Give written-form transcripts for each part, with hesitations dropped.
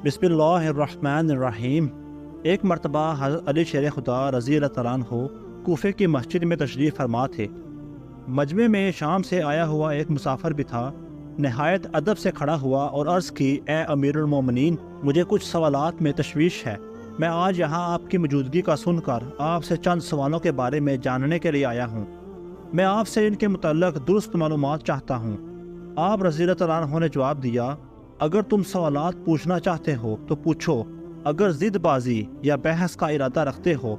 بسم اللہ الرحمن الرحیم۔ ایک مرتبہ حضرت علی شیر خدا رضی اللہ تعالیٰ عنہ کوفے کی مسجد میں تشریف فرما تھے۔ مجمع میں شام سے آیا ہوا ایک مسافر بھی تھا۔ نہایت ادب سے کھڑا ہوا اور عرض کی، اے امیر المومنین، مجھے کچھ سوالات میں تشویش ہے۔ میں آج یہاں آپ کی موجودگی کا سن کر آپ سے چند سوالوں کے بارے میں جاننے کے لیے آیا ہوں۔ میں آپ سے ان کے متعلق درست معلومات چاہتا ہوں۔ آپ رضی اللہ تعالیٰ عنہ نے جواب دیا، اگر تم سوالات پوچھنا چاہتے ہو تو پوچھو، اگر ضد بازی یا بحث کا ارادہ رکھتے ہو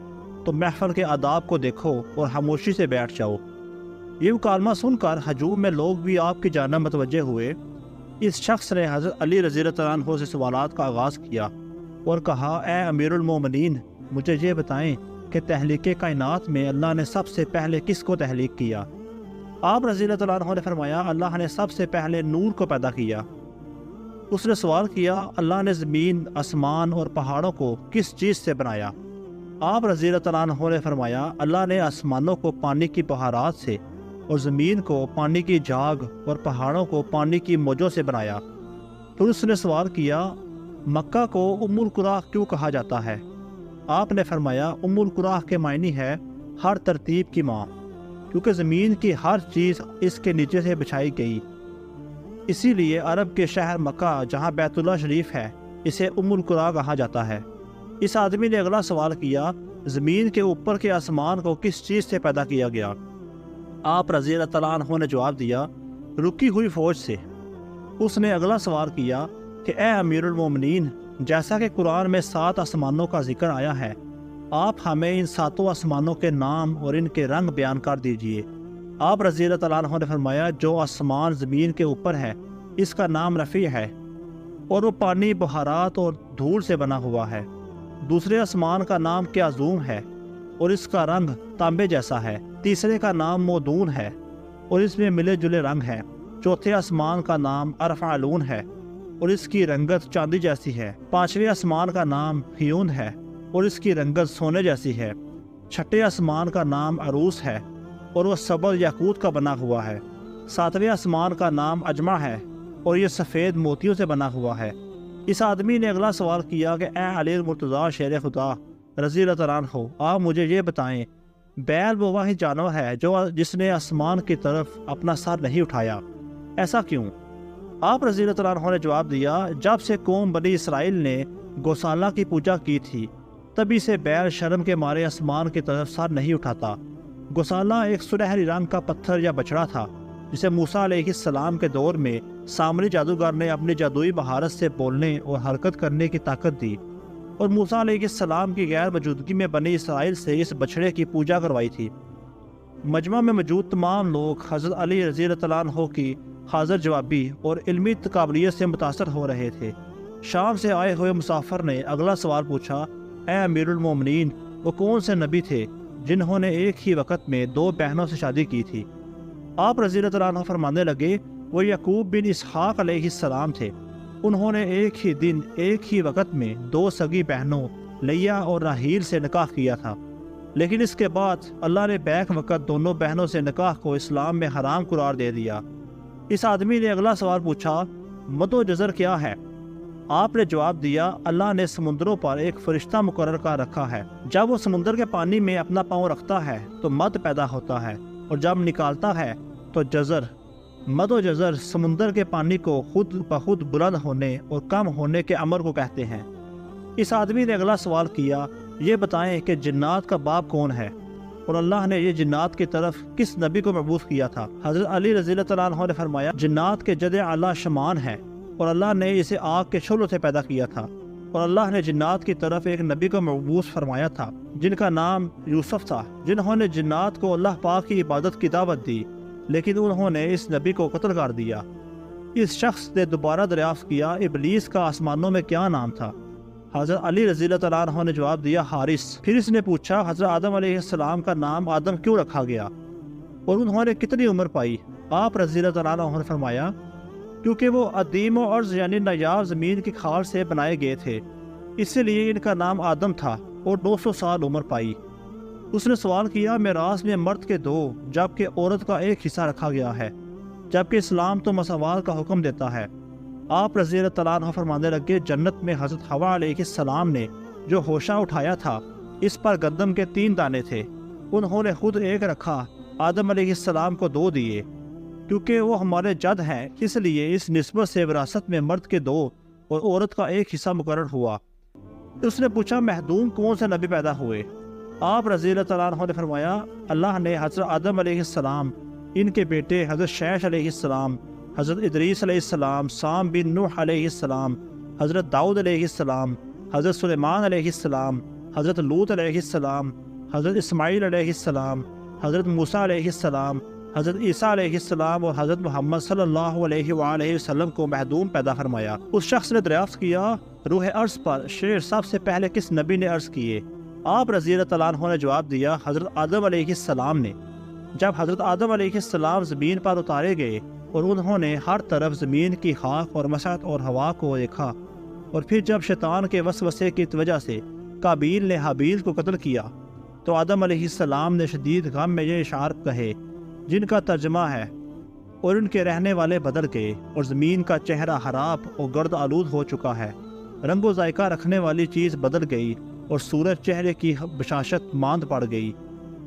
تو محفل کے آداب کو دیکھو اور خاموشی سے بیٹھ جاؤ۔ یہ مکالمہ سن کر ہجوم میں لوگ بھی آپ کی جانب متوجہ ہوئے۔ اس شخص نے حضرت علی رضی اللہ تعالیٰ عنہ سے سوالات کا آغاز کیا اور کہا، اے امیر المومنین، مجھے یہ بتائیں کہ تخلیق کائنات میں اللہ نے سب سے پہلے کس کو تخلیق کیا؟ آپ رضی اللہ تعالیٰ عنہ نے فرمایا، اللہ نے سب سے پہلے نور کو پیدا کیا۔ اس نے سوال کیا، اللہ نے زمین، آسمان اور پہاڑوں کو کس چیز سے بنایا؟ آپ رضی اللہ تعالیٰ عنہ نے فرمایا، اللہ نے آسمانوں کو پانی کی بہارات سے اور زمین کو پانی کی جھاگ اور پہاڑوں کو پانی کی موجوں سے بنایا۔ پھر اس نے سوال کیا، مکہ کو ام القریٰ کیوں کہا جاتا ہے؟ آپ نے فرمایا، ام القریٰ کے معنی ہے ہر ترتیب کی ماں، کیونکہ زمین کی ہر چیز اس کے نیچے سے بچھائی گئی۔ اسی لیے عرب کے شہر مکہ جہاں بیت اللہ شریف ہے اسے ام القریٰ کہا جاتا ہے۔ اس آدمی نے اگلا سوال کیا، زمین کے اوپر کے آسمان کو کس چیز سے پیدا کیا گیا؟ آپ رضی اللہ تعالیٰ عنہ نے جواب دیا، رکی ہوئی فوج سے۔ اس نے اگلا سوال کیا کہ اے امیر المومنین، جیسا کہ قرآن میں 7 آسمانوں کا ذکر آیا ہے، آپ ہمیں ان 7 آسمانوں کے نام اور ان کے رنگ بیان کر دیجئے۔ آپ رضی اللہ تعالیٰ عنہ نے فرمایا، جو آسمان زمین کے اوپر ہے اس کا نام رفیع ہے اور وہ پانی، بہارات اور دھول سے بنا ہوا ہے۔ دوسرے آسمان کا نام کیازوم ہے اور اس کا رنگ تانبے جیسا ہے۔ تیسرے کا نام مودون ہے اور اس میں ملے جلے رنگ ہیں۔ چوتھے آسمان کا نام ارفعلون ہے اور اس کی رنگت چاندی جیسی ہے۔ پانچویں آسمان کا نام ہیون ہے اور اس کی رنگت سونے جیسی ہے۔ چھٹے آسمان کا نام عروس ہے اور وہ سبز یاقوت کا بنا ہوا ہے۔ ساتویں آسمان کا نام اجمع ہے اور یہ سفید موتیوں سے بنا ہوا ہے۔ اس آدمی نے اگلا سوال کیا کہ اے علی المرتضیٰ شیر خدا رضی اللہ تعالیٰ عنہ، آپ مجھے یہ بتائیں، بیل وہ واحد جانور ہے جس نے آسمان کی طرف اپنا سر نہیں اٹھایا، ایسا کیوں؟ آپ رضی اللہ تعالیٰ عنہ نے جواب دیا، جب سے قوم بنی اسرائیل نے گوسالہ کی پوجا کی تھی تبھی سے بیل شرم کے مارے آسمان کی طرف سر نہیں اٹھاتا۔ گوسالہ ایک سنہری رنگ کا پتھر یا بچڑا تھا جسے موسیٰ علیہ السلام کے دور میں سامری جادوگر نے اپنی جادوئی مہارت سے بولنے اور حرکت کرنے کی طاقت دی، اور موسیٰ علیہ السلام کی غیر موجودگی میں بنی اسرائیل سے اس بچڑے کی پوجا کروائی تھی۔ مجمع میں موجود تمام لوگ حضرت علی رضی اللہ تعالیٰ عنہ کی حاضر جوابی اور علمی قابلیت سے متاثر ہو رہے تھے۔ شام سے آئے ہوئے مسافر نے اگلا سوال پوچھا، اے امیر المومنین، وہ کون سے نبی تھے جنہوں نے ایک ہی وقت میں 2 بہنوں سے شادی کی تھی؟ آپ رضی اللہ تعالیٰ عنہ فرمانے لگے، وہ یعقوب بن اسحاق علیہ السلام تھے۔ انہوں نے ایک ہی دن ایک ہی وقت میں 2 سگی بہنوں لیا اور راحیل سے نکاح کیا تھا، لیکن اس کے بعد اللہ نے بیک وقت دونوں بہنوں سے نکاح کو اسلام میں حرام قرار دے دیا۔ اس آدمی نے اگلا سوال پوچھا، مد و جزر کیا ہے؟ آپ نے جواب دیا، اللہ نے سمندروں پر ایک فرشتہ مقرر کر رکھا ہے، جب وہ سمندر کے پانی میں اپنا پاؤں رکھتا ہے تو مد پیدا ہوتا ہے اور جب نکالتا ہے تو جزر۔ مد و جزر سمندر کے پانی کو خود بخود بلند ہونے اور کم ہونے کے امر کو کہتے ہیں۔ اس آدمی نے اگلا سوال کیا، یہ بتائیں کہ جنات کا باپ کون ہے اور اللہ نے یہ جنات کی طرف کس نبی کو مبعوث کیا تھا؟ حضرت علی رضی اللہ تعالیٰ عنہ نے فرمایا، جنات کے جد اعلیٰ شمان ہے اور اللہ نے اسے آگ کے شعلوں سے پیدا کیا تھا، اور اللہ نے جنات کی طرف ایک نبی کو مبعوث فرمایا تھا جن کا نام یوسف تھا، جنہوں نے جنات کو اللہ پاک کی عبادت کی دعوت دی، لیکن انہوں نے اس نبی کو قتل کر دیا۔ اس شخص نے دوبارہ دریافت کیا، ابلیس کا آسمانوں میں کیا نام تھا؟ حضرت علی رضی اللہ تعالیٰ عنہ نے جواب دیا، حارث۔ پھر اس نے پوچھا، حضرت آدم علیہ السلام کا نام آدم کیوں رکھا گیا اور انہوں نے کتنی عمر پائی؟ آپ رضی اللہ تعالیٰ عنہ نے فرمایا، کیونکہ وہ عدیم و عرض یعنی نایاب زمین کی کھال سے بنائے گئے تھے، اس لیے ان کا نام آدم تھا اور 200 سال عمر پائی۔ اس نے سوال کیا، میراث میں مرد کے 2 جبکہ عورت کا 1 حصہ رکھا گیا ہے، جبکہ اسلام تو مساوات کا حکم دیتا ہے۔ آپ رضی اللہ تعالیٰ عنہ فرمانے لگے جنت میں حضرت حوا علیہ السلام نے جو ہوشہ اٹھایا تھا اس پر گندم کے 3 دانے تھے، انہوں نے خود ایک رکھا، آدم علیہ السلام کو 2 دیے، کیونکہ وہ ہمارے جد ہیں، اس لیے اس نسبت سے وراثت میں مرد کے 2 اور عورت کا 1 حصہ مقرر ہوا۔ اس نے پوچھا مہدوم کون سے نبی پیدا ہوئے؟ آپ رضی اللہ تعالیٰ عنہ نے فرمایا اللہ نے حضرت آدم علیہ السلام، ان کے بیٹے حضرت شیش علیہ السلام، حضرت ادریس علیہ السلام، سام بن نوح علیہ السلام، حضرت داؤد علیہ السلام، حضرت سلیمان علیہ السلام، حضرت لوط علیہ السلام، حضرت اسماعیل علیہ السلام، حضرت موسیٰ علیہ السلام، حضرت عیسیٰ علیہ السلام اور حضرت محمد صلی اللہ علیہ وآلہ وسلم کو مہدوم پیدا فرمایا۔ اس شخص نے دریافت کیا روح عرض پر شعر سب سے پہلے کس نبی نے عرض کیے؟ آپ رضی اللہ تعالیٰ عنہ نے جواب دیا حضرت آدم علیہ السلام نے۔ جب حضرت آدم علیہ السلام زمین پر اتارے گئے اور انہوں نے ہر طرف زمین کی خاک اور مسحت اور ہوا کو دیکھا، اور پھر جب شیطان کے وسوسے کی وجہ سے قابیل نے حابیل کو قتل کیا تو آدم علیہ السلام نے شدید غم میں یہ اشعار کہے جن کا ترجمہ ہے اور ان کے رہنے والے بدل گئے اور زمین کا چہرہ خراب اور گرد آلود ہو چکا ہے، رنگ و ذائقہ رکھنے والی چیز بدل گئی اور سورج چہرے کی بشاشت ماند پڑ گئی۔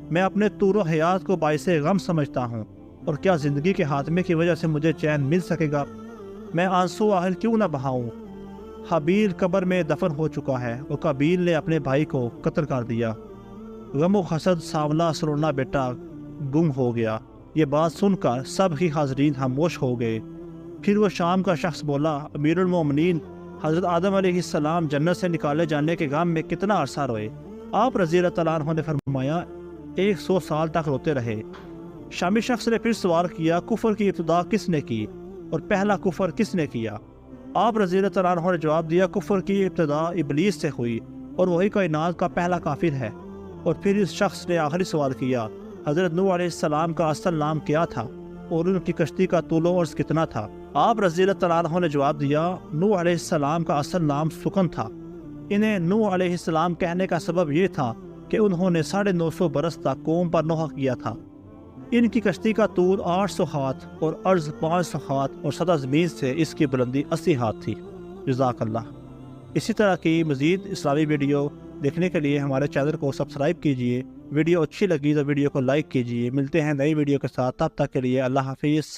میں اپنے طول و حیات کو باعث غم سمجھتا ہوں، اور کیا زندگی کے خاتمے کی وجہ سے مجھے چین مل سکے گا؟ میں آنسو آہر کیوں نہ بہاؤں؟ حابیل قبر میں دفن ہو چکا ہے اور قابیل نے اپنے بھائی کو قتل کر دیا۔ غم و حسد سانولا سرونا بیٹا گم ہو گیا۔ یہ بات سن کر سب ہی حاضرین خاموش ہو گئے۔ پھر وہ شام کا شخص بولا امیر المومنین حضرت آدم علیہ السلام جنت سے نکالے جانے کے غم میں کتنا عرصہ روئے؟ آپ رضی اللہ تعالیٰ عنہ نے فرمایا 100 سال تک روتے رہے۔ شامی شخص نے پھر سوال کیا کفر کی ابتدا کس نے کی اور پہلا کفر کس نے کیا؟ آپ رضی اللہ تعالیٰ عنہ نے جواب دیا کفر کی ابتدا ابلیس سے ہوئی اور وہی کائنات کا پہلا کافر ہے۔ اور پھر اس شخص نے آخری سوال کیا حضرت نوح علیہ السلام کا اصل نام کیا تھا اور ان کی کشتی کا طول و عرض کتنا تھا؟ آپ رضی اللہ تعالیٰ عنہ نے جواب دیا نوح علیہ السلام کا اصل نام سکن تھا۔ انہیں نوح علیہ السلام کہنے کا سبب یہ تھا کہ انہوں نے 950 برس تک قوم پر نوحہ کیا تھا۔ ان کی کشتی کا طول 800 ہاتھ اور عرض 500 ہاتھ اور سطح زمین سے اس کی بلندی 80 ہاتھ تھی۔ جزاک اللہ۔ اسی طرح کی مزید اسلامی ویڈیو دیکھنے کے لیے ہمارے چینل کو سبسکرائب کیجئے۔ ویڈیو اچھی لگی تو ویڈیو کو لائک کیجئے۔ ملتے ہیں نئی ویڈیو کے ساتھ، تب تک کے لیے اللہ حافظ۔